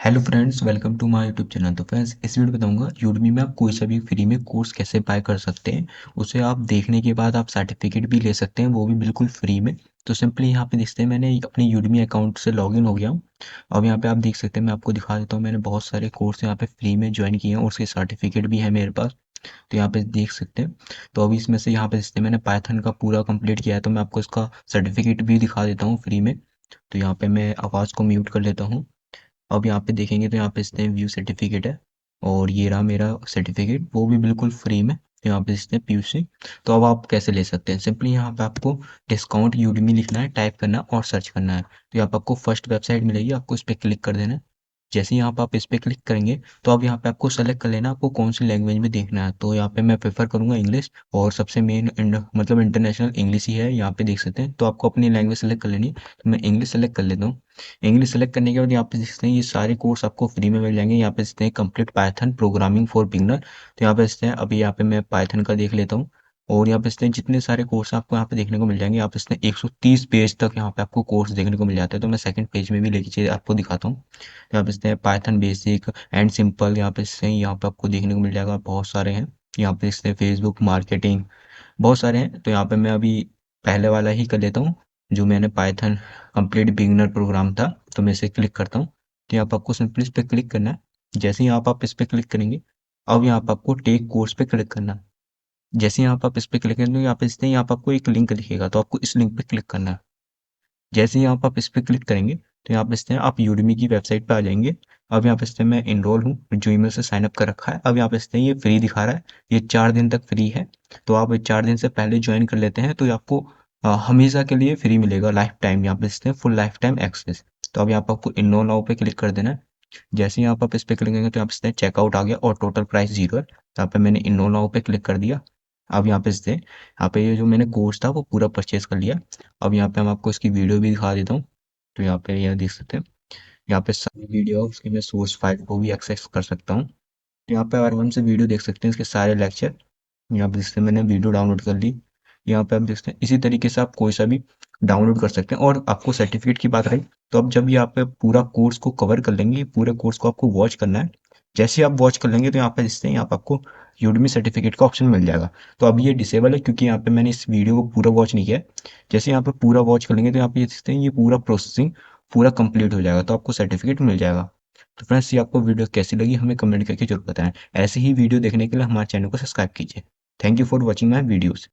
Hello friends, welcome to my YouTube channel. तो friends, इस video में बताऊंगा यूडमी में आप कोई सा भी फ्री में कोर्स कैसे बाय कर सकते हैं। उसे आप देखने के बाद आप सर्टिफिकेट भी ले सकते हैं, वो भी बिल्कुल फ्री में। तो सिंपली यहाँ पे देखते हैं, मैंने अपने यूडमी अकाउंट से लॉगिन हो गया हूँ। अब यहाँ पे आप देख सकते हैं, मैं आपको दिखा देता हूँ, मैंने बहुत सारे कोर्स यहाँ पे फ्री में ज्वाइन किए हैं और उसके सर्टिफिकेट भी है मेरे पास। तो यहाँ पे देख सकते हैं। तो अभी इसमें से यहाँ पे देखते हैं, मैंने पाइथन का पूरा कंप्लीट किया है, तो मैं आपको इसका सर्टिफिकेट भी दिखा देता हूँ फ्री में। तो यहाँ पे मैं आवाज़ को म्यूट कर लेता हूँ। अब यहाँ पे देखेंगे तो यहाँ पे इसने व्यू सर्टिफिकेट है और ये रहा मेरा सर्टिफिकेट, वो भी बिल्कुल फ्री में। तो यहाँ पे इसने पीयूसी। तो अब आप कैसे ले सकते हैं, सिंपली यहाँ पे आपको डिस्काउंट यूडमी लिखना है, टाइप करना है और सर्च करना है। तो यहाँ पे आपको फर्स्ट वेबसाइट मिलेगी, आपको इस पर क्लिक कर देना है। जैसे ही यहाँ पे आप इस पर क्लिक करेंगे तो अब यहाँ पे आपको सेलेक्ट कर लेना आपको कौन सी लैंग्वेज में देखना है। तो यहाँ पे मैं प्रेफर करूँगा इंग्लिश, और सबसे मेन मतलब इंटरनेशनल इंग्लिश ही है, यहाँ पे देख सकते हैं। तो आपको अपनी लैंग्वेज सेलेक्ट कर लेनी है, तो मैं इंग्लिश सेलेक्ट कर लेता हूँ। इंग्लिश सेलेक्ट करने के बाद यहाँ पे देखते हैं, ये सारे कोर्स आपको फ्री में मिल जाएंगे। यहाँ पे देखते हैं complete Python programming for beginner. तो यहाँ पे देखते हैं, अभी यहाँ पे मैं पाइथन का देख लेता हूँ। और यहाँ पे देखते हैं जितने सारे कोर्स आपको यहाँ पे देखने को मिल जाएंगे। यहाँ पे देखते हैं 130 पेज तक यहाँ पे आपको कोर्स देखने को मिल जाते हैं। तो मैं सेकंड पेज में भी लेके चलिए आपको दिखाता हूँ। यहाँ पे देखते हैं पाइथन बेसिक एंड सिंपल, यहाँ पे देखते हैं, यहाँ पे आपको देखने को मिल जाएगा, बहुत सारे हैं। यहाँ पे देखते हैं फेसबुक मार्केटिंग, बहुत सारे हैं। तो यहाँ पे मैं अभी पहले वाला ही कर लेता हूँ, जो मैंने पाइथन कंप्लीट बिगिनर प्रोग्राम था। तो मैं इसे क्लिक करता हूँ। तो यहाँ पे आपको सिंपली इस पर क्लिक करना है। जैसे ही यहाँ पे आप इस पर क्लिक करेंगे, अब यहाँ पे आपको टेक कोर्स पे क्लिक करना है। जैसे ही यहाँ पे आप इस पर क्लिक करेंगे, यहाँ पे इसने यहाँ पे आपको एक लिंक दिखेगा, तो आपको इस लिंक पे क्लिक करना है। जैसे ही यहाँ पे आप इस पे क्लिक करेंगे, तो यहाँ पे इसने आप यूडमी की वेबसाइट पे आ जाएंगे। अब यहाँ पे इसने मैं इनरोल हूँ, जो ईमेल से साइन अप कर रखा है। अब यहाँ पे इसने ये फ्री दिखा रहा है, ये 4 दिन तक फ्री है। तो आप 4 दिन से पहले ज्वाइन कर लेते हैं तो ये आपको हमेशा के लिए फ्री मिलेगा, लाइफ टाइम। यहाँ पे इसने फुल लाइफ टाइम एक्सेस। तो अब यहाँ पे आपको इनरोल नाउ पे क्लिक कर देना है। जैसे ही यहाँ पे आप इस पे क्लिक करेंगे, तो यहाँ पे इसने चेकआउट आ गया और टोटल प्राइस 0 है। यहाँ पे मैंने इनरोल नाउ पे क्लिक कर दिया। अब यहाँ पे इसने, यहाँ पे ये जो मैंने कोर्स था वो पूरा परचेज कर लिया। अब यहाँ पे हम आपको इसकी वीडियो भी दिखा देता हूँ। तो यहाँ पे यह देख सकते हैं, यहाँ पे सारी वीडियो उसकी मैं सोर्स फाइल को भी एक्सेस कर सकता हूँ। तो यहाँ पे आराम से वीडियो देख सकते हैं, इसके सारे लेक्चर। यहाँ पे जिससे मैंने वीडियो डाउनलोड कर ली। यहाँ पे आप देख सकते हैं, इसी तरीके से आप कोई सा भी डाउनलोड कर सकते हैं। और आपको सर्टिफिकेट की बात रही, तो अब जब ये आप पूरा कोर्स को कवर कर लेंगे, पूरे कोर्स को आपको वॉच करना है। जैसे ही आप वॉच कर लेंगे, तो यहाँ पे जिससे यहाँ पे आपको यूडमी सर्टिफिकेट का ऑप्शन मिल जाएगा। तो अभी ये डिसेबल है, क्योंकि यहाँ पे मैंने इस वीडियो को पूरा वॉच नहीं किया है। जैसे यहाँ पे पूरा वॉच कर लेंगे, तो यहाँ पे देखते हैं, ये पूरा प्रोसेसिंग पूरा कंप्लीट हो जाएगा, तो आपको सर्टिफिकेट मिल जाएगा। तो फ्रेंड्स, ये आपको वीडियो कैसी लगी हमें कमेंट करके जरूर बताएं। ऐसे ही वीडियो देखने के लिए हमारे चैनल को सब्सक्राइब कीजिए। Thank you for watching my videos.